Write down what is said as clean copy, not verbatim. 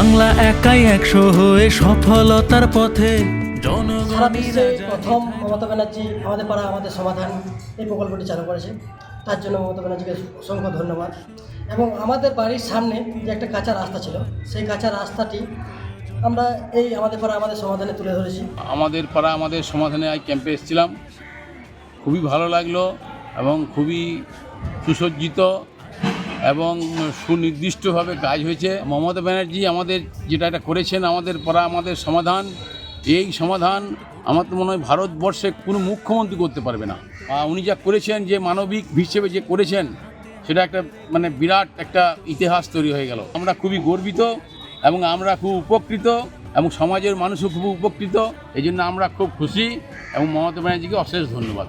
বাংলা একাই 100 হয়ে সফলতার পথে সারা বিশ্বে প্রথম মমতা ব্যানার্জি আমাদের পাড়া আমাদের সমাধান এই প্রকল্পটি চালু করেছে। তার জন্য মমতা ব্যানার্জিকে অসংখ্য ধন্যবাদ। এবং আমাদের বাড়ির সামনে যে একটা কাঁচা রাস্তা ছিল, সেই কাঁচা রাস্তাটি আমরা এই আমাদের পাড়া আমাদের সমাধানে তুলে ধরেছি। আমাদের পাড়া আমাদের সমাধানে আজ ক্যাম্পে এসেছিলাম, খুবই ভালো লাগলো এবং খুবই সুসজ্জিত এবং সুনির্দিষ্টভাবে কাজ হয়েছে। মমতা ব্যানার্জি আমাদের যেটা এটা করেছেন আমাদের পাড়া আমাদের সমাধান, এই সমাধান আমার তো মনে হয় ভারতবর্ষে কোনো মুখ্যমন্ত্রী করতে পারবে না। উনি যা করেছেন, যে মানবিক হিসেবে যে করেছেন, সেটা একটা বিরাট একটা ইতিহাস তৈরি হয়ে গেল। আমরা খুবই গর্বিত এবং আমরা খুব উপকৃত এবং সমাজের মানুষও খুব উপকৃত। এই জন্য আমরা খুব খুশি এবং মমতা ব্যানার্জিকে অশেষ ধন্যবাদ।